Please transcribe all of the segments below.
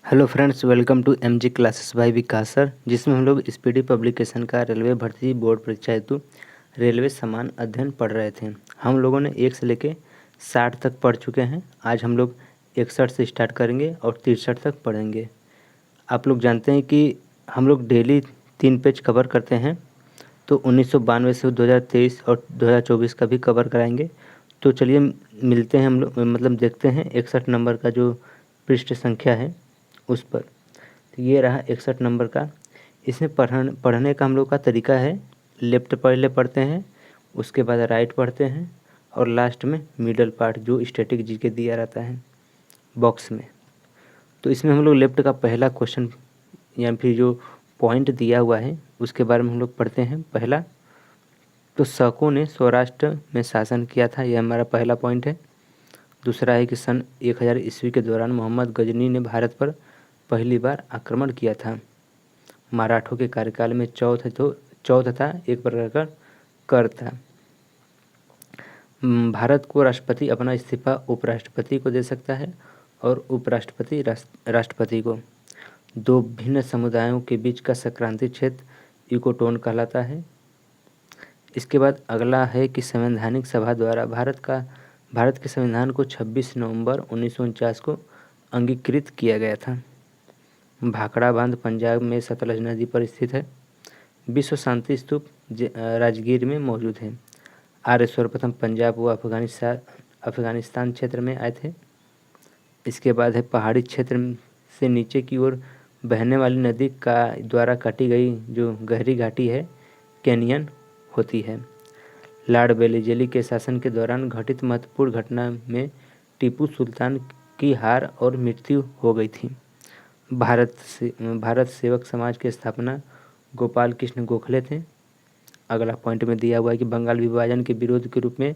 Hello friends, welcome to MG classes by Vikas sir, जिसमें हम लोग स्पीडी पब्लिकेशन का रेलवे भर्ती बोर्ड परीक्षा हेतु रेलवे समान अध्ययन पढ़ रहे थे। हम लोगों ने 1 से लेके 60 तक पढ़ चुके हैं। आज हम लोग 61 से स्टार्ट करेंगे और 63 तक पढ़ेंगे। आप लोग जानते हैं कि हम लोग डेली 3 पेज कवर करते हैं, तो 1992 से 2023 और 2024 का भी कवर कराएंगे। तो चलिए मिलते हैं हम लोग, मतलब देखते हैं 61 नंबर का जो पृष्ठ संख्या है उस पर। तो ये रहा 61 नंबर का। इसमें पढ़ने का हम लोग का तरीका है, लेफ्ट पहले पढ़ते हैं, उसके बाद राइट पढ़ते हैं और लास्ट में मिडल पार्ट जो स्टैटिक जीके दिया रहता है बॉक्स में। तो इसमें हम लोग लेफ्ट का पहला क्वेश्चन या फिर जो पॉइंट दिया हुआ है उसके बारे में हम लोग पढ़ते हैं। पहला, तो शकों ने सौराष्ट्र में शासन किया था, यह हमारा पहला पॉइंट है। दूसरा है कि सन 1000 ईस्वी के दौरान मोहम्मद गजनी ने भारत पर पहली बार आक्रमण किया था। मराठों के कार्यकाल में चौथ था, एक प्रकार का कर था। भारत को राष्ट्रपति अपना इस्तीफा उपराष्ट्रपति को दे सकता है और उपराष्ट्रपति राष्ट्रपति को। दो भिन्न समुदायों के बीच का संक्रांति क्षेत्र इकोटोन कहलाता है। इसके बाद अगला है कि संवैधानिक सभा द्वारा भारत के संविधान को 26 नवंबर 1949 को अंगीकृत किया गया था। भाखड़ा बांध पंजाब में सतलज नदी पर स्थित है। विश्व शांति स्तूप राजगीर में मौजूद है। आर्य सर्वप्रथम पंजाब व अफगानिस्तान क्षेत्र में आए थे। इसके बाद है पहाड़ी क्षेत्र से नीचे की ओर बहने वाली नदी का द्वारा काटी गई जो गहरी घाटी है कैनियन होती है। लॉर्ड वेलेस्ली के शासन के दौरान घटित महत्वपूर्ण घटना में टीपू सुल्तान की हार और मृत्यु हो गई थी। भारत सेवक समाज के स्थापना गोपाल कृष्ण गोखले थे। अगला पॉइंट में दिया हुआ है कि बंगाल विभाजन के विरोध के रूप में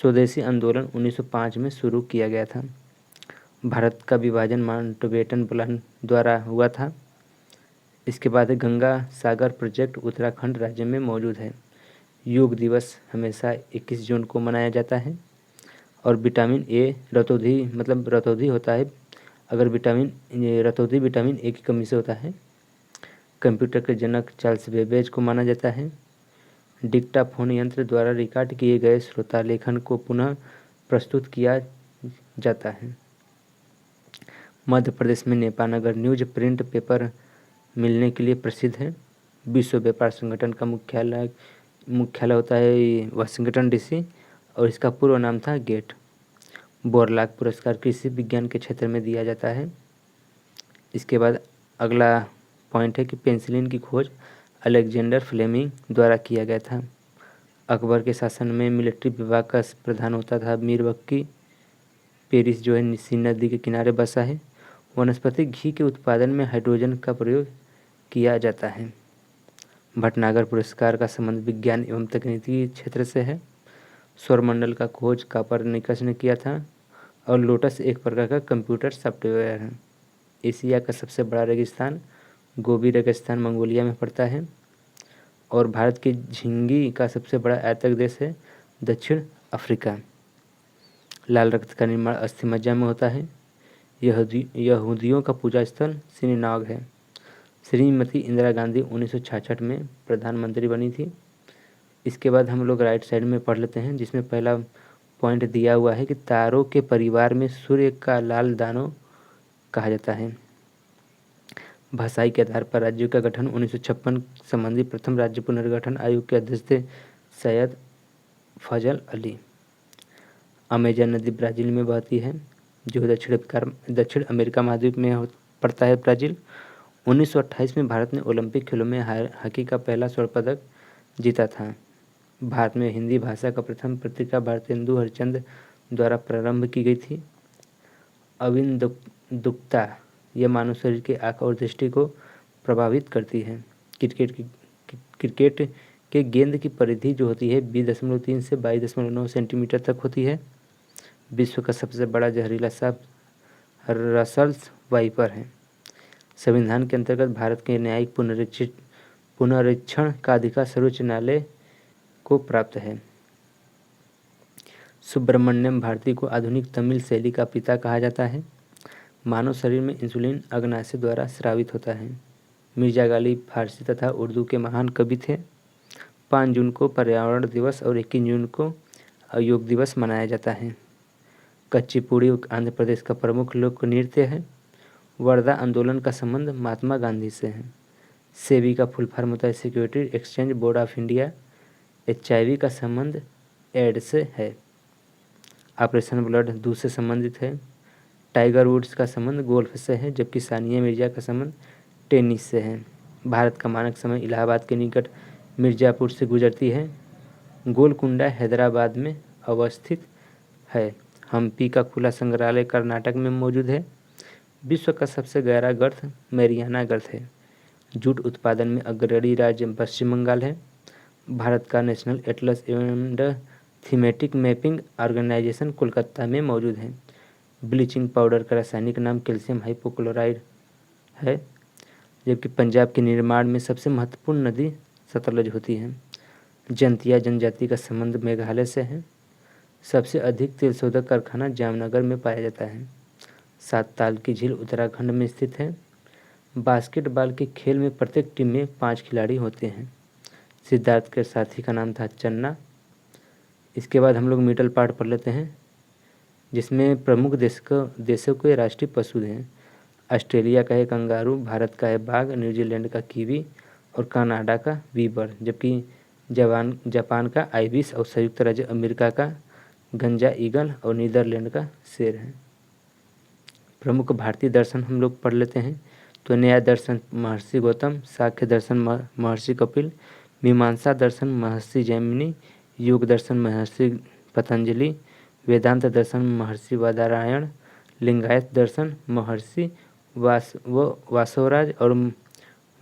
स्वदेशी आंदोलन 1905 में शुरू किया गया था। भारत का विभाजन माउंटबेटन प्लान द्वारा हुआ था। इसके बाद गंगा सागर प्रोजेक्ट उत्तराखंड राज्य में मौजूद है। योग दिवस हमेशा 21 जून को मनाया जाता है। और विटामिन ए रतौंधी होता है, अगर रतौंधी विटामिन ए की कमी से होता है। कंप्यूटर के जनक चार्ल्स बेबेज को माना जाता है। डिक्टाफोन यंत्र द्वारा रिकॉर्ड किए गए श्रोता लेखन को पुनः प्रस्तुत किया जाता है। मध्य प्रदेश में नेपानगर न्यूज प्रिंट पेपर मिलने के लिए प्रसिद्ध है। विश्व व्यापार संगठन का मुख्यालय होता है वाशिंगटन डीसी और इसका पूर्व नाम था गेट। बोरलाग पुरस्कार कृषि विज्ञान के क्षेत्र में दिया जाता है। इसके बाद अगला पॉइंट है कि पेंसिलिन की खोज अलेक्जेंडर फ्लेमिंग द्वारा किया गया था। अकबर के शासन में मिलिट्री विभाग का प्रधान होता था मीरबख्शी। पेरिस जो है नीसी नदी के किनारे बसा है। वनस्पति घी के उत्पादन में हाइड्रोजन का प्रयोग किया जाता है। भटनागर पुरस्कार का संबंध विज्ञान एवं तकनीकी क्षेत्र से है। सौरमंडल का खोज कोपरनिकस ने किया था। और लोटस एक प्रकार का कंप्यूटर सॉफ्टवेयर है। एशिया का सबसे बड़ा रेगिस्तान गोबी रेगिस्तान मंगोलिया में पड़ता है। और भारत की झिंगी का सबसे बड़ा आयतक देश है दक्षिण अफ्रीका। लाल रक्त का निर्माण अस्थि मज्जा में होता है। यहूदियों का पूजा स्थल सिनेगॉग है। श्रीमती इंदिरा गांधी 1966 में प्रधानमंत्री बनी थी। इसके बाद हम लोग राइट साइड में पढ़ लेते हैं, जिसमें पहला पॉइंट दिया हुआ है कि तारों के परिवार में सूर्य का लाल दानव कहा जाता है। भाषाई के आधार पर राज्यों का गठन 1956 संबंधी प्रथम राज्य पुनर्गठन आयोग के अध्यक्ष थे सैयद फजल अली। अमेजन नदी ब्राज़ील में बहती है, जो दक्षिण अमेरिका महाद्वीप में पड़ता है। ब्राज़ील 1928 में भारत ने ओलंपिक खेलों में हॉकी का पहला स्वर्ण पदक जीता था। भारत में हिंदी भाषा का प्रथम पत्रिका भारतेंदु हरिश्चंद्र द्वारा प्रारंभ की गई थी। अविंदुक्ता यह मानव शरीर के आँख और दृष्टि को प्रभावित करती है। क्रिकेट के गेंद की परिधि जो होती है 20.3 से 22.9 सेंटीमीटर तक होती है। विश्व का सबसे बड़ा जहरीला सांप रसल्स वाइपर है। संविधान के अंतर्गत भारत के न्यायिक पुनरीक्षण का अधिकार सर्वोच्च न्यायालय को प्राप्त है। सुब्रमण्यम भारती को आधुनिक तमिल शैली का पिता कहा जाता है। मानव शरीर में इंसुलिन अग्नाशय द्वारा स्रावित होता है। मिर्जा गालिब फारसी तथा उर्दू के महान कवि थे। 5 जून को पर्यावरण दिवस और 21 जून को योग दिवस मनाया जाता है। कच्चीपुड़ी आंध्र प्रदेश का प्रमुख लोक नृत्य है। वर्धा आंदोलन का संबंध महात्मा गांधी से है। सेबी का फुल फॉर्म होता है security exchange board of India. HIV का संबंध एड्स से है। ऑपरेशन ब्लड दूध से संबंधित है। टाइगर वुड्स का संबंध गोल्फ से है, जबकि सानिया मिर्जा का संबंध टेनिस से है। भारत का मानक समय इलाहाबाद के निकट मिर्जापुर से गुजरती है। गोलकुंडा हैदराबाद में अवस्थित है। हम्पी का खुला संग्रहालय कर्नाटक में मौजूद है। विश्व का सबसे गहरा गर्त मैरियाना गर्त है। जूट उत्पादन में अग्रणी राज्य पश्चिम बंगाल है। भारत का national atlas and thematic mapping organisation Kolkata में मौजूद है। ब्लीचिंग पाउडर का रासायनिक नाम कैल्शियम हाइपोक्लोराइड है, जबकि पंजाब के निर्माण में सबसे महत्वपूर्ण नदी सतलज होती है। जंतिया जनजाति का संबंध मेघालय से है। सबसे अधिक तेल शोधक कारखाना जामनगर में पाया जाता है। 7 ताल की झील उत्तराखंड में स्थित है। बास्केटबॉल के खेल में प्रत्येक टीम में 5 खिलाड़ी होते हैं। सिद्धार्थ के साथी का नाम था चन्ना। इसके बाद हम लोग मिडल पार्ट पढ़ लेते हैं, जिसमें प्रमुख देशों के राष्ट्रीय पशु हैं। ऑस्ट्रेलिया का है कंगारू, भारत का है बाघ, न्यूजीलैंड का कीवी और कनाडा का बीबर, जबकि जापान का आइबिस और संयुक्त राज्य अमेरिका का गंजा ईगल और नीदरलैंड का शेर है। प्रमुख भारतीय दर्शन हम लोग पढ़ लेते हैं। तो न्याय दर्शन महर्षि गौतम, सांख्य दर्शन महर्षि कपिल, मीमांसा दर्शन महर्षि जैमिनी, योग दर्शन महर्षि पतंजलि, वेदांत दर्शन महर्षि बादरायण, लिंगायत दर्शन महर्षि वासवराज और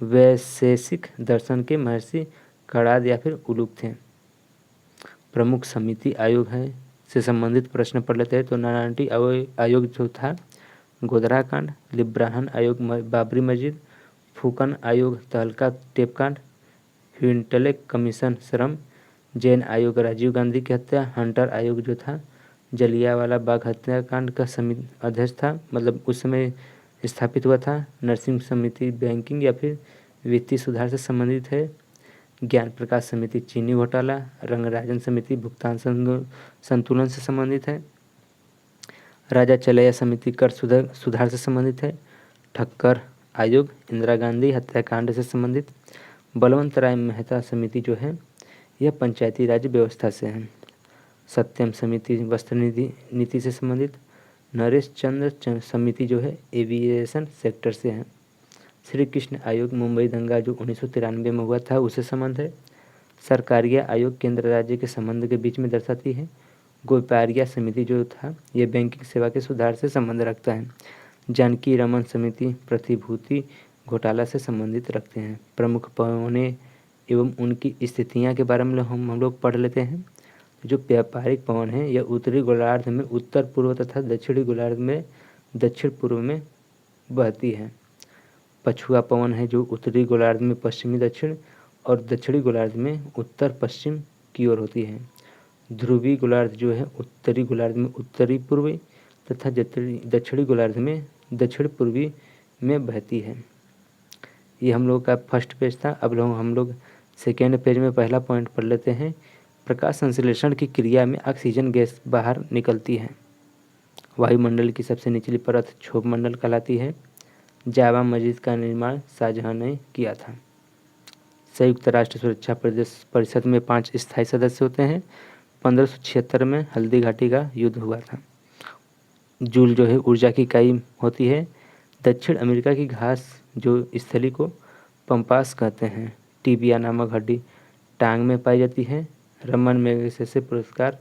वैशेषिक दर्शन के महर्षि कणाद या फिर उलूक थे। प्रमुख समिति आयोग है से संबंधित प्रश्न पढ़ लेते हैं। तो नानावटी आयोग जो था गोधरा कांड, लिब्राहन आयोग बाबरी मस्जिद, फूकन आयोग तहलका टेप कांड, ह्विटलेक कमीशन श्रम, जैन आयोग राजीव गांधी की हत्या, हंटर आयोग जो था जलियांवाला बाग हत्याकांड का समिति अध्यक्ष था, मतलब उस समय स्थापित हुआ था। नरसिंह समिति बैंकिंग या फिर वित्तीय सुधार से संबंधित है। ज्ञान प्रकाश समिति चीनी घोटाला, रंगराजन समिति भुगतान संतुलन से संबंधित है। राजा चलैया समिति कर सुधार से संबंधित है। ठक्कर आयोग इंदिरा गांधी हत्याकांड से संबंधित। बलवंत राय मेहता समिति जो है यह पंचायती राज व्यवस्था से है। सत्यम समिति वस्त्र नीति से संबंधित। नरेश चंद्र समिति जो है एविएशन सेक्टर से है। श्री कृष्ण आयोग मुंबई दंगा जो 1993 में हुआ था उससे संबंध है। सरकारिया आयोग केंद्र राज्य के संबंध के बीच में दर्शाती है। गोपारिया समिति जो था यह बैंकिंग सेवा के सुधार से संबंध रखता है। जानकी रमन समिति प्रतिभूति घोटाला से संबंधित रखते हैं। प्रमुख पवने एवं उनकी स्थितियाँ के बारे में हम लोग पढ़ लेते हैं। जो व्यापारिक पवन है यह उत्तरी गोलार्ध में उत्तर पूर्व तथा दक्षिणी गोलार्ध में दक्षिण पूर्व में बहती है। पछुआ पवन है जो उत्तरी गोलार्ध में पश्चिमी दक्षिण और दक्षिणी गोलार्ध में उत्तर पश्चिम की ओर होती है। ध्रुवी गोलार्ध जो है उत्तरी गोलार्ध में उत्तरी पूर्वी तथा दक्षिणी गोलार्ध में दक्षिण पूर्वी में बहती है। ये हम लोग का फर्स्ट पेज था। अब हम लोग सेकेंड पेज में पहला पॉइंट पढ़ लेते हैं। प्रकाश संश्लेषण की क्रिया में ऑक्सीजन गैस बाहर निकलती है। वायुमंडल की सबसे निचली परत क्षोभ मंडल कहलाती है। जावा मस्जिद का निर्माण शाहजहां ने किया था। संयुक्त राष्ट्र सुरक्षा परिषद में 5 स्थायी सदस्य होते हैं। 1576 में हल्दी घाटी का युद्ध हुआ था। जूल जो है ऊर्जा की इकाई होती है। दक्षिण अमेरिका की घास जो स्थली को पंपास कहते हैं। टिबिया नामक हड्डी टांग में पाई जाती है। रमन मैगसेसे पुरस्कार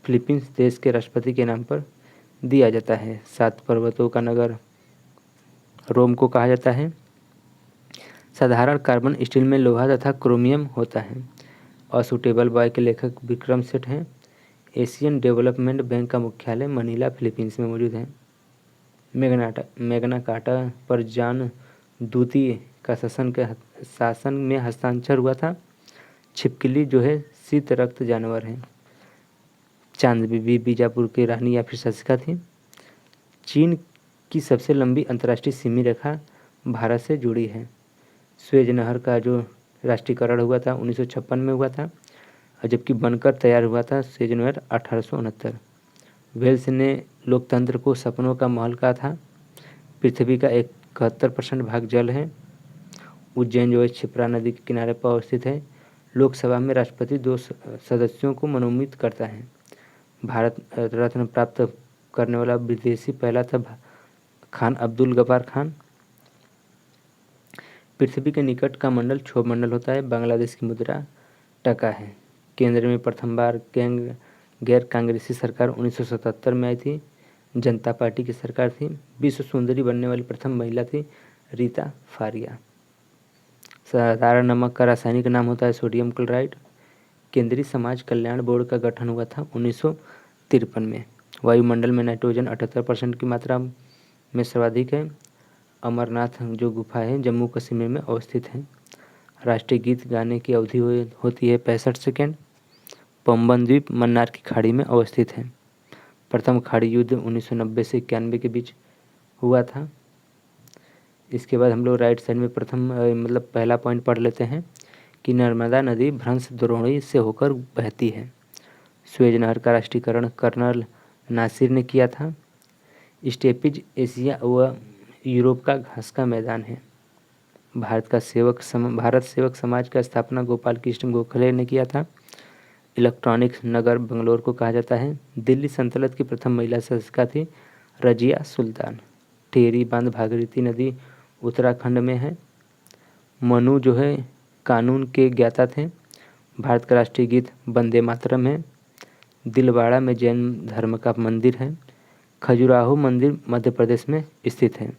फिलीपींस देश के राष्ट्रपति के नाम पर दिया जाता है। 7 पर्वतों का नगर रोम को कहा जाता है। साधारण कार्बन स्टील में लोहा तथा क्रोमियम होता है। असुटेबल बॉय के लेखक विक्रम सेठ हैं। एशियन डेवलपमेंट बैंक का मुख्यालय मनीला फिलीपींस में मौजूद है। मैग्ना कार्टा पर जॉन द्वितीय का शासन में हस्ताक्षर हुआ था। छिपकली जो है शीत रक्त जानवर है। चांद बीबी बीजापुर की रानी या फिर शासिका थी। चीन की सबसे लंबी अंतर्राष्ट्रीय सीमी रेखा भारत से जुड़ी है। स्वेज नहर का जो राष्ट्रीयकरण हुआ था 1956 में हुआ था, और जबकि बनकर तैयार हुआ था स्वेज नहर 1869। वेल्स ने लोकतंत्र को सपनों का महल कहा था। पृथ्वी का 71% भाग जल है। उज्जैन जो है क्षिप्रा नदी के किनारे पर अवस्थित है। लोकसभा में राष्ट्रपति 2 सदस्यों को मनोनीत करता है। भारत रत्न प्राप्त करने वाला विदेशी पहला था खान अब्दुल गफ्फार खान। पृथ्वी के निकट का मंडल क्षोभ मंडल होता है। बांग्लादेश की मुद्रा टका है। केंद्र में प्रथम बार गैर कांग्रेसी सरकार 1977 में आई थी। जनता पार्टी की सरकार थी। विश्व सुंदरी बनने वाली प्रथम महिला थी रीता फारिया। साधारण नमक का रासायनिक नाम होता है सोडियम क्लोराइड। केंद्रीय समाज कल्याण बोर्ड का गठन हुआ था 1953 में। वायुमंडल में नाइट्रोजन 78% की मात्रा में सर्वाधिक है। अमरनाथ जो गुफा है जम्मू कश्मीर में अवस्थित है। राष्ट्रीय गीत गाने की अवधि होती है 65 सेकेंड। पंबन द्वीप मन्नार की खाड़ी में अवस्थित है। प्रथम खाड़ी युद्ध 1990 से 91 के बीच हुआ था। इसके बाद हम लोग राइट साइड में मतलब पहला पॉइंट पढ़ लेते हैं कि नर्मदा नदी भ्रंश द्रोणी से होकर बहती है। स्वेज नहर का राष्ट्रीयकरण कर्नल नासिर ने किया था। स्टेपिज एशिया व यूरोप का घास का मैदान है। भारत सेवक समाज का स्थापना गोपाल कृष्ण गोखले ने किया था। इलेक्ट्रॉनिक नगर बंगलोर को कहा जाता है। दिल्ली सल्तनत की प्रथम महिला शासिका थी रजिया सुल्तान। टेरी बांध भागीरथी नदी उत्तराखंड में है। मनु जो है कानून के ज्ञाता थे। भारत का राष्ट्रीय गीत वंदे मातरम है। दिलवाड़ा में जैन धर्म का मंदिर है। खजुराहो मंदिर मध्य प्रदेश में स्थित है।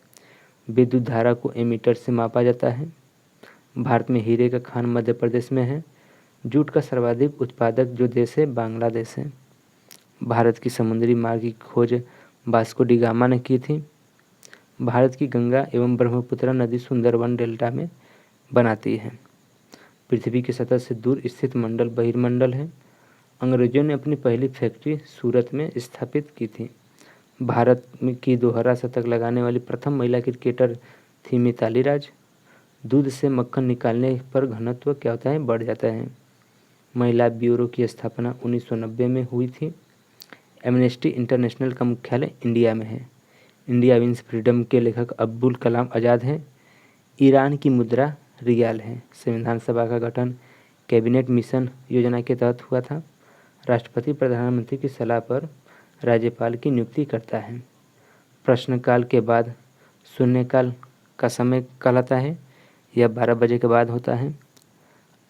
विद्युत धारा को एमीटर से मापा जाता है। भारत में हीरे का खान मध्य प्रदेश में है। जूट का सर्वाधिक उत्पादक जो देश है बांग्लादेश है। भारत की समुद्री मार्ग की खोज वास्को डी गामा ने की थी। भारत की गंगा एवं ब्रह्मपुत्र नदी सुंदरवन डेल्टा में बनाती है। पृथ्वी की सतह से दूर स्थित मंडल बहिर्मंडल है। अंग्रेजों ने अपनी पहली फैक्ट्री सूरत में स्थापित की थी। भारत की दोहरा शतक लगाने वाली प्रथम महिला क्रिकेटर थी मिताली राज। दूध से मक्खन निकालने पर घनत्व क्या होता है बढ़ जाता है। महिला ब्यूरो की स्थापना 1990 में हुई थी। एमनेस्टी इंटरनेशनल का मुख्यालय इंडिया में है। इंडिया विंस फ्रीडम के लेखक अब्दुल कलाम आज़ाद हैं। ईरान की मुद्रा रियाल है। संविधान सभा का गठन कैबिनेट मिशन योजना के तहत हुआ था। राष्ट्रपति प्रधानमंत्री की सलाह पर राज्यपाल की नियुक्ति करता है। प्रश्नकाल के बाद शून्यकाल का समय कहलाता है। यह 12 बजे के बाद होता है।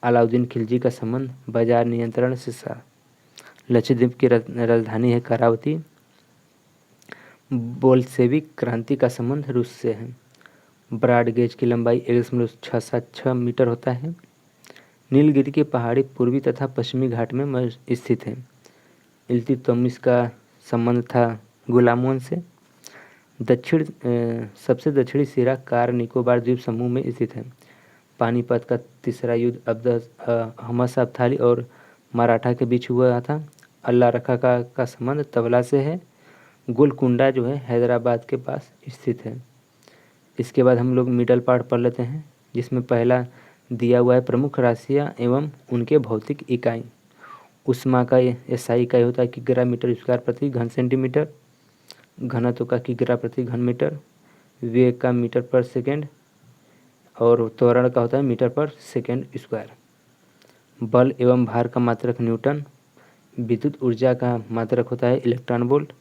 अलाउद्दीन खिलजी का संबंध बाजार नियंत्रण से था। लक्षद्वीप की राजधानी है करावती। बोल्शेविक क्रांति का संबंध रूस से है। ब्रॉड गेज की लंबाई 1.676 मीटर होता है। नीलगिरी की पहाड़ी पूर्वी तथा पश्चिमी घाट में स्थित है। इल्तुतमिश का संबंध था गुलाम से। सबसे दक्षिणी सिरा कार निकोबार द्वीप समूह में स्थित है। पानीपत का तीसरा युद्ध अहमद शाह अब्दाली और मराठा के बीच हुआ था। अल्लाह रखा का संबंध तबला से है। गोलकुंडा जो है हैदराबाद के पास स्थित है। इसके बाद हम लोग मिडल पार्ट पढ़ लेते हैं, जिसमें पहला दिया हुआ है प्रमुख राशियाँ एवं उनके भौतिक इकाई। उष्मा का एसआई इकाई होता है किग्रा मीटर स्क्वायर प्रति घन सेंटीमीटर। घनत्व का किग्रा प्रति घन मीटर। वेग का मीटर पर सेकेंड और त्वरण का होता है मीटर पर सेकेंड स्क्वायर। बल एवं भार का मात्रक न्यूटन। विद्युत ऊर्जा का मात्रक होता है इलेक्ट्रॉन वोल्ट।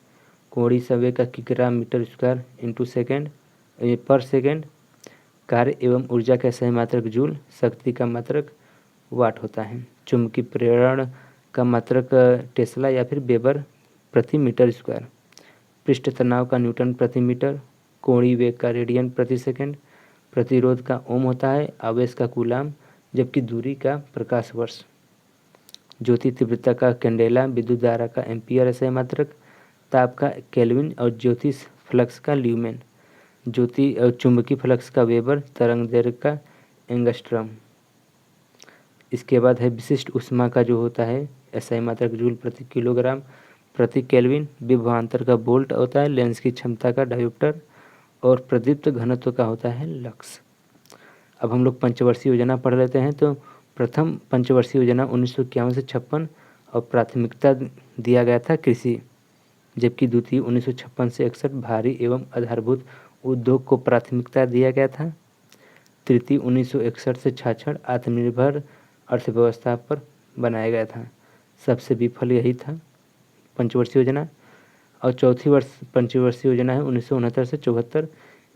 कोणीय संवेग का किग्रा मीटर स्क्वायर इंटू सेकेंड पर सेकेंड। कार्य एवं ऊर्जा का सही मात्रक जूल। शक्ति का मात्रक वाट होता है। चुंबकीय प्रेरण का मात्रक टेस्ला या फिर वेबर प्रति मीटर स्क्वायर। पृष्ठ तनाव का न्यूटन प्रति मीटर। कोणीय वेग का रेडियन प्रति सेकेंड। प्रतिरोध का ओम होता है। आवेश का कूलाम, जबकि दूरी का प्रकाश वर्ष। ज्योति तीव्रता का कैंडेला। विद्युत धारा का एम्पियर ऐसे मात्रक। ताप का केल्विन और ज्योतिष फ्लक्स का ल्यूमेन। ज्योति और चुंबकीय फ्लक्स का वेबर। तरंग दैर्घ्य का एंगस्ट्रम। इसके बाद है विशिष्ट ऊष्मा का जो होता है एसआई मात्रक जूल प्रति किलोग्राम प्रति केल्विन। विभवांतर का वोल्ट होता है। लेंस की क्षमता का डायोप्टर। और प्रदीप्त घनत्व का होता है लक्स। अब हम लोग पंचवर्षीय योजना पढ़ लेते हैं। तो प्रथम पंचवर्षीय योजना 1951 से 56 और प्राथमिकता दिया गया था कृषि, जबकि द्वितीय 1956 से 61 भारी एवं आधारभूत उद्योग को प्राथमिकता दिया गया था। तृतीय 1961 से 66 आत्मनिर्भर अर्थव्यवस्था पर बनाया गया था। सबसे विफल यही था पंचवर्षीय योजना। और चौथी पंचवर्षीय योजना है 1969 से 74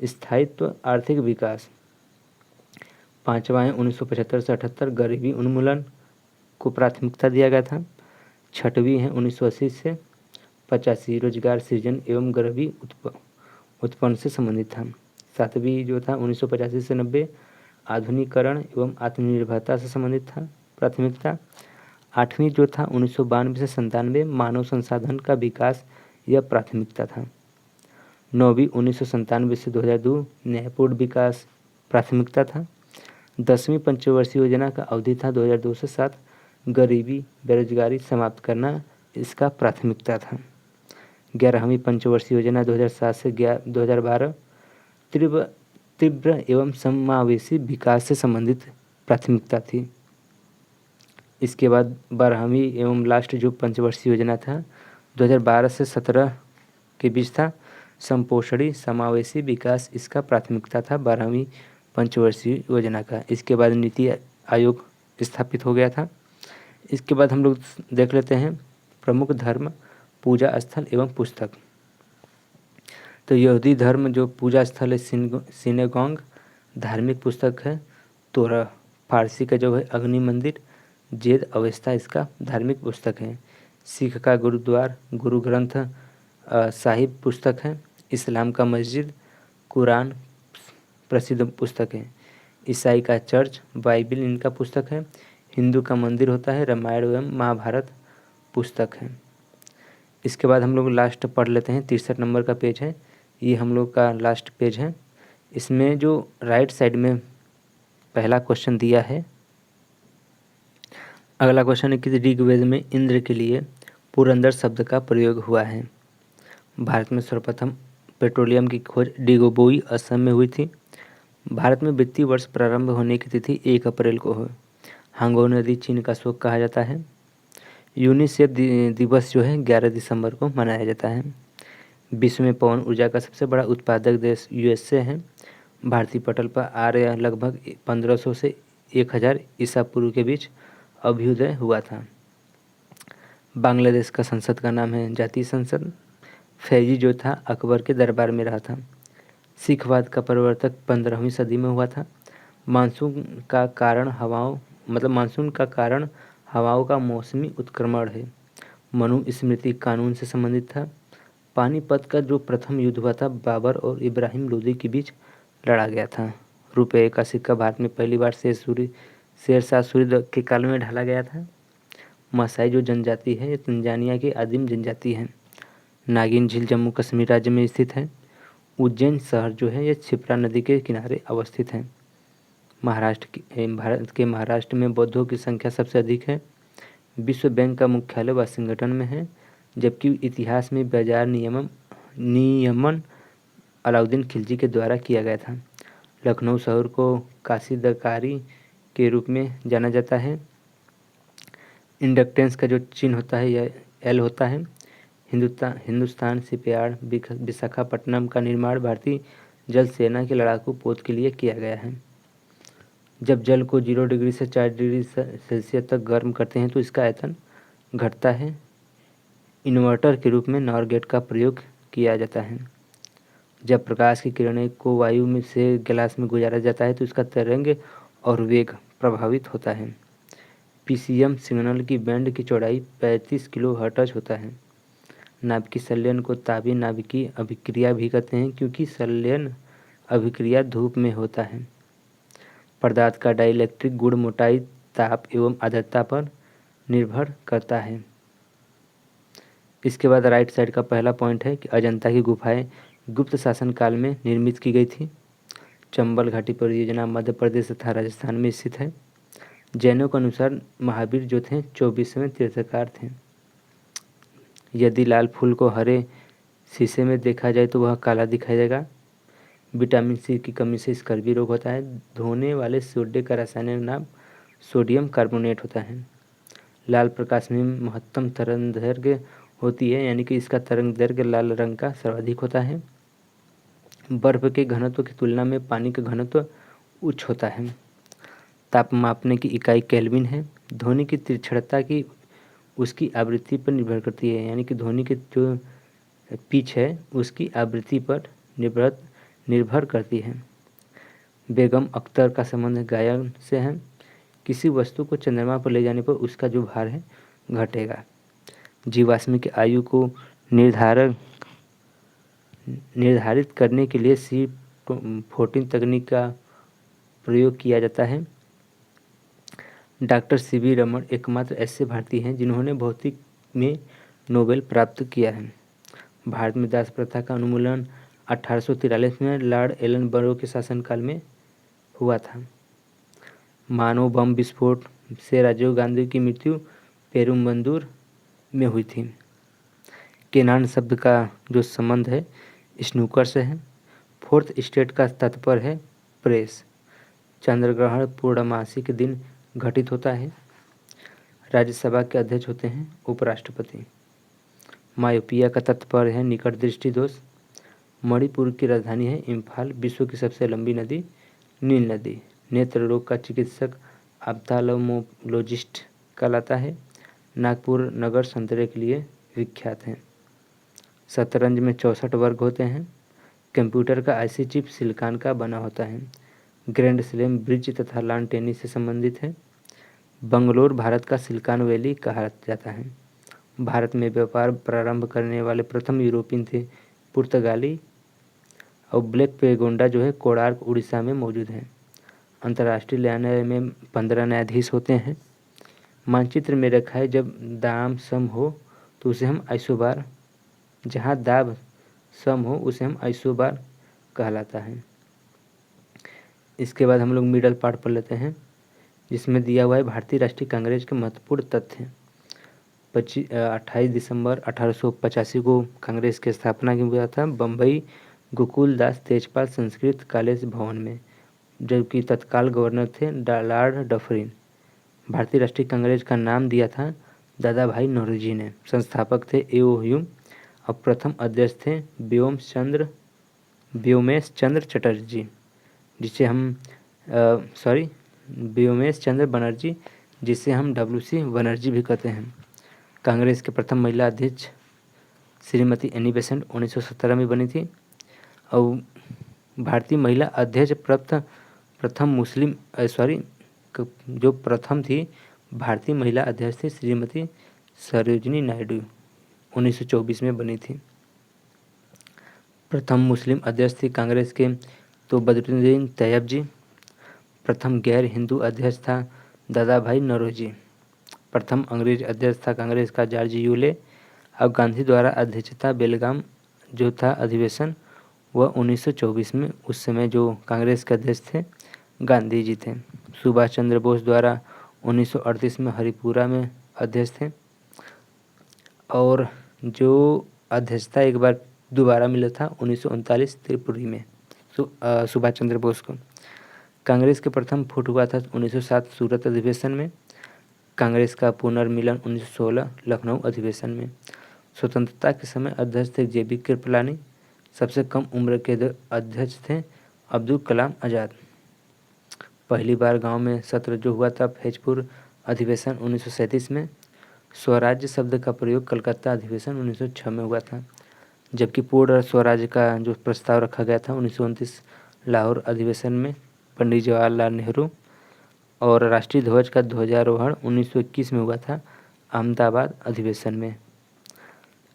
स्थायित्व आर्थिक विकास। पाँचवा है 1975 से 78 गरीबी उन्मूलन को प्राथमिकता दिया गया था। छठवीं है 1980 से 85 रोजगार सृजन एवं गरीबी उत्पन्न से संबंधित था। सातवीं जो था 1985 से 90 आधुनिकीकरण एवं आत्मनिर्भरता से संबंधित था प्राथमिकता। आठवीं जो था 1992 से 97 मानव संसाधन का विकास यह प्राथमिकता था। नौवीं 1997 से 2002 न्यायपूर्ण विकास प्राथमिकता था। 10वीं पंचवर्षीय योजना का अवधि था 2002 से 7 गरीबी बेरोजगारी समाप्त करना इसका प्राथमिकता था। 11वीं पंचवर्षीय योजना 2007 से 2012 तीव्र एवं समावेशी विकास से संबंधित प्राथमिकता थी। इसके बाद 12वीं एवं लास्ट जो पंचवर्षीय योजना था 2012 से 17 के बीच था संपोषणी समावेशी विकास, इसका प्राथमिकता था 12वीं पंचवर्षीय योजना का। इसके बाद नीति आयोग स्थापित हो गया था। इसके बाद हम लोग देख लेते हैं प्रमुख धर्म पूजा स्थल एवं पुस्तक। तो यहूदी धर्म जो पूजा स्थल है सिनेगॉग, धार्मिक पुस्तक है तोरा, फारसी का जो है अग्नि मंदिर, जेद अवेस्ता इसका धार्मिक पुस्तक है। सिख का गुरुद्वार गुरु ग्रंथ साहिब पुस्तक है। इस्लाम का मस्जिद कुरान प्रसिद्ध पुस्तक है। ईसाई का चर्च बाइबिल इनका पुस्तक है। हिंदू का मंदिर होता है रामायण एवं महाभारत पुस्तक है। इसके बाद हम लोग लास्ट पढ़ लेते हैं 63 नंबर का पेज है, ये हम लोग का लास्ट पेज है। इसमें जो राइट साइड में पहला क्वेश्चन दिया है, अगला क्वेश्चन है कि ऋग्वेद में इंद्र के लिए पुरंदर शब्द का प्रयोग हुआ है। भारत में सर्वप्रथम पेट्रोलियम की खोज डिगबोई असम में हुई थी। भारत में वित्तीय वर्ष प्रारंभ होने की तिथि 1 अप्रैल को है। हांगो नदी चीन का शोक कहा जाता है। यूनिसेफ दिवस जो है 11 दिसंबर को मनाया जाता है। विश्व में पवन ऊर्जा का सबसे बड़ा उत्पादक देश यूएसए है। भारतीय पटल पर आर्य लगभग 1500 से 1000 ईसा पूर्व के बीच अभ्युदय हुआ था। बांग्लादेश का संसद का नाम है जातीय संसद। फैजी जो था अकबर के दरबार में रहा था। सिखवाद का प्रवर्तक 15वीं सदी में हुआ था। मानसून का कारण हवाओं का मौसमी उत्क्रमण है। मनुस्मृति कानून से संबंधित था। पानीपत का जो प्रथम युद्ध हुआ था बाबर और इब्राहिम लोदी के बीच लड़ा गया था। रुपये का सिक्का भारत में पहली बार शेरशाह सूरी के काल में ढाला गया था। मसाई जो जनजाति है ये तंजानिया की आदिम जनजाति है। नागिन झील जम्मू कश्मीर राज्य में स्थित है। उज्जैन शहर जो है ये क्षिप्रा नदी के किनारे अवस्थित है। भारत के महाराष्ट्र में बौद्धों की संख्या सबसे अधिक है। विश्व बैंक का मुख्यालय वाशिंगटन में है, जबकि इतिहास में बाजार नियमन अलाउद्दीन खिलजी के द्वारा किया गया था। लखनऊ शहर को काशीदकारी के रूप में जाना जाता है। इंडक्टेंस का जो चिन्ह होता है यह एल होता है। हिंदुस्तान शिपयार्ड विशाखापट्टनम का निर्माण भारतीय जल सेना के लड़ाकू पोत के लिए किया गया है। जब जल को 0 डिग्री से 4 डिग्री सेल्सियस तक गर्म करते हैं तो इसका आयतन घटता है। इन्वर्टर के रूप में नॉर गेट का प्रयोग किया जाता है। जब प्रकाश की किरणें को वायु में से गिलास में गुजारा जाता है तो इसका तरंग और वेग प्रभावित होता है। पीसीएम सिग्नल की बैंड की चौड़ाई 35 किलो हर्ट्ज होता है। नाभिकीय संलयन को तापीय नाभिकीय अभिक्रिया भी कहते हैं, क्योंकि संलयन अभिक्रिया धूप में होता है। पदार्थ का डाइलेक्ट्रिक गुण मोटाई, ताप एवं आर्द्रता पर निर्भर करता है। इसके बाद राइट साइड का पहला पॉइंट है कि अजंता की गुफाएं गुप्त शासन काल में निर्मित की गई थी। चंबल घाटी परियोजना मध्य प्रदेश तथा राजस्थान में स्थित है। जैनों के अनुसार महावीर जो थे 24वें तीर्थकार थे। यदि लाल फूल को हरे शीशे में देखा जाए तो वह काला दिखाई देगा। विटामिन सी की कमी से स्कर्वी रोग होता है। धोने वाले सोडे का रासायनिक नाम सोडियम कार्बोनेट होता है। लाल प्रकाश में महत्तम तरंग दैर्घ्य होती है, यानी कि इसका तरंग दैर्घ्य लाल रंग का सर्वाधिक होता है। बर्फ के घनत्व की तुलना में पानी का घनत्व उच्च होता है। ताप मापने की इकाई केल्विन है। ध्वनि की तीक्ष्णता की उसकी आवृत्ति पर निर्भर करती है, यानी कि ध्वनि की जो पिच है उसकी आवृत्ति पर निर्भर करती है। बेगम अख्तर का संबंध गायन से है। किसी वस्तु को चंद्रमा पर ले जाने पर उसका जो भार है घटेगा। जीवाश्म की आयु को निर्धारित करने के लिए C14 तकनीक का प्रयोग किया जाता है। डॉक्टर CV रमन एकमात्र ऐसे भारतीय हैं जिन्होंने भौतिक में नोबेल प्राप्त किया है। भारत में दास प्रथा का उन्मूलन 1843 में लॉर्ड एलन बरो के शासनकाल में हुआ था। मानव बम विस्फोट से राजीव गांधी की मृत्यु पेरुम्बदूर में हुई थी। केनान शब्द का जो संबंध है स्नूकर से है। फोर्थ स्टेट का तात्पर्य है प्रेस। चंद्रग्रहण पूर्णमासी के दिन घटित होता है। राज्यसभा के अध्यक्ष होते हैं उपराष्ट्रपति। मायोपिया का तात्पर्य है निकट दृष्टि दोष। मणिपुर की राजधानी है इम्फाल। विश्व की सबसे लंबी नदी नील नदी। नेत्र रोग का चिकित्सक ऑप्थाल्मोलॉजिस्ट कहलाता है। नागपुर नगर संतरे के लिए विख्यात है। शतरंज में 64 वर्ग होते हैं। कंप्यूटर का आईसी चिप सिलिकॉन का बना होता है। ग्रैंड स्लैम ब्रिज तथा लॉन टेनिस से संबंधित है। बंगलोर भारत का सिलिकॉन वैली कहा जाता है। भारत में व्यापार प्रारंभ करने वाले प्रथम यूरोपियन थे पुर्तगाली। और ब्लैक पेगोंडा जो है कोणार्क उड़ीसा में मौजूद है। अंतर्राष्ट्रीय न्यायालय में 15 न्यायाधीश होते हैं। मानचित्र में रखा है जब दाम सम हो तो उसे हम आइसोबार, जहाँ दाब सम हो उसे हम आइसोबार कहलाता है। इसके बाद हम लोग मिडल पार्ट पढ़ लेते हैं, जिसमें दिया हुआ है भारतीय राष्ट्रीय कांग्रेस के महत्वपूर्ण तथ्य। 28 दिसंबर 1885 को कांग्रेस की स्थापना हुआ था बम्बई गोकुल दास तेजपाल संस्कृत कॉलेज भवन में, जबकि तत्काल गवर्नर थे लॉर्ड डफरिन। भारतीय राष्ट्रीय कांग्रेस का नाम दिया था दादा भाई नौरोजी ने। संस्थापक थे A.O. ह्यूम और प्रथम अध्यक्ष थे व्योमेश चंद्र चटर्जी, जिसे हम व्योमेश चंद्र बनर्जी, जिसे हम WC बनर्जी भी कहते हैं। कांग्रेस के प्रथम महिला अध्यक्ष श्रीमती एनी बेसेंट 1917 में बनी थी। और भारतीय महिला अध्यक्ष प्रथम मुस्लिम जो प्रथम थी भारतीय महिला अध्यक्ष थी श्रीमती सरोजिनी नायडू 1924 में बनी थी। प्रथम मुस्लिम अध्यक्ष थी कांग्रेस के तो बदरुद्दीन तैयब जी। प्रथम गैर हिंदू अध्यक्ष था दादा भाई नौरोजी। प्रथम अंग्रेज अध्यक्ष था कांग्रेस का जॉर्ज यूले। और गांधी द्वारा अध्यक्षता बेलगाम जो था अधिवेशन वह 1924 में, उस समय जो कांग्रेस के अध्यक्ष थे गांधी जी थे। सुभाष चंद्र बोस द्वारा 1938 में हरिपुरा में अध्यक्ष थे। और जो अध्यक्षता एक बार दोबारा मिला था 1939 त्रिपुरी में सुभाष चंद्र बोस को। कांग्रेस के प्रथम फुट हुआ था 1907 सूरत अधिवेशन में। कांग्रेस का पुनर्मिलन 1916 लखनऊ अधिवेशन में। स्वतंत्रता के समय अध्यक्ष थे JB कृपलानी। सबसे कम उम्र के अध्यक्ष थे अब्दुल कलाम आज़ाद। पहली बार गांव में सत्र जो हुआ था फैजपुर अधिवेशन 1937 में। स्वराज्य शब्द का प्रयोग कलकत्ता अधिवेशन 1906 में हुआ था, जबकि पूर्ण स्वराज्य का जो प्रस्ताव रखा गया था 1929 लाहौर अधिवेशन में पंडित जवाहरलाल नेहरू। और राष्ट्रीय ध्वज का ध्वजारोहण 1921 में हुआ था अहमदाबाद अधिवेशन में।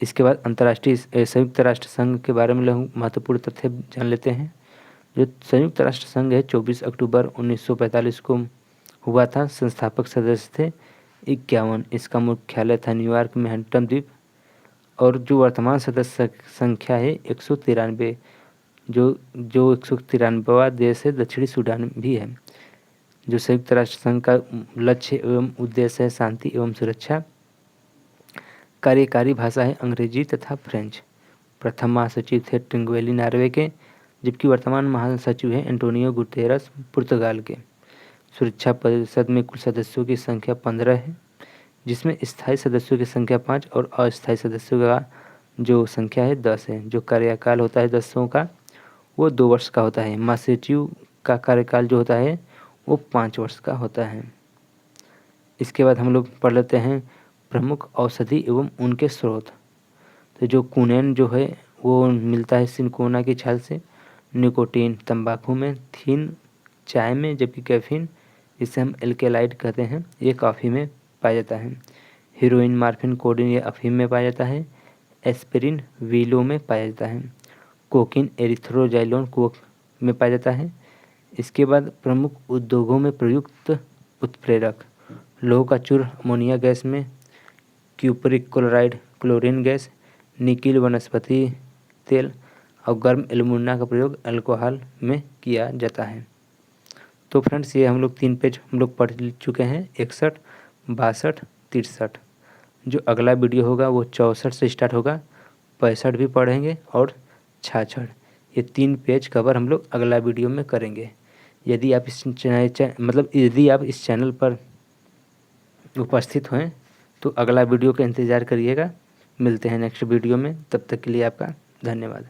इसके बाद अंतर्राष्ट्रीय संयुक्त राष्ट्र संघ के बारे में महत्वपूर्ण तथ्य जान लेते हैं। जो संयुक्त राष्ट्र संघ है 24 अक्टूबर 1945 को हुआ था। संस्थापक सदस्य थे 51। इसका मुख्यालय था न्यूयॉर्क में हैम्पटन द्वीप। और जो वर्तमान सदस्य संख्या है 193, जो 193वां देश है दक्षिणी सूडान भी है। जो संयुक्त राष्ट्र संघ का लक्ष्य एवं उद्देश्य है शांति एवं सुरक्षा। कार्यकारी भाषा है अंग्रेजी तथा फ्रेंच। प्रथम महासचिव थे टिंगवेली नॉर्वे के। जबकि वर्तमान महासचिव हैं एंटोनियो गुतेरस पुर्तगाल के। सुरक्षा परिषद में कुल सदस्यों की संख्या 15 है, जिसमें स्थायी सदस्यों की संख्या 5 और अस्थायी सदस्यों का जो संख्या है 10 है। जो कार्यकाल होता है सदस्यों का वो 2 वर्ष का होता है। महासचिव का कार्यकाल जो होता है वो 5 वर्ष का होता है। इसके बाद हम लोग पढ़ लेते हैं प्रमुख औषधि एवं उनके स्रोत। तो जो कुनैन जो है वो मिलता है सिनकोना की छाल से। निकोटीन तंबाकू में, थीन चाय में, जबकि कैफीन इसे हम एल्केलाइड कहते हैं ये कॉफ़ी में पाया जाता है। हीरोइन, मार्फिन, कोडीन ये अफीम में पाया जाता है। एस्पिरिन वीलो में पाया जाता है। कोकीन एरिथ्रोजाइलोन कोक में पाया जाता है। इसके बाद प्रमुख उद्योगों में प्रयुक्त उत्प्रेरक लोह का चूर्ण अमोनिया गैस में, cupric chloride chlorine gas, nickel वनस्पति तेल और गर्म एल्युमिना का प्रयोग अल्कोहल में किया जाता है। तो फ्रेंड्स ये हम लोग 3 पेज हम लोग पढ़ चुके हैं, 61, 62, 63। जो अगला वीडियो होगा वो 64 से स्टार्ट होगा, 65 भी पढ़ेंगे और 66। ये 3 पेज कवर हम लोग अगला वीडियो में करेंगे। यदि आप यदि आप इस चैनल पर उपस्थित हैं तो अगला वीडियो का इंतज़ार करिएगा। मिलते हैं नेक्स्ट वीडियो में, तब तक के लिए आपका धन्यवाद।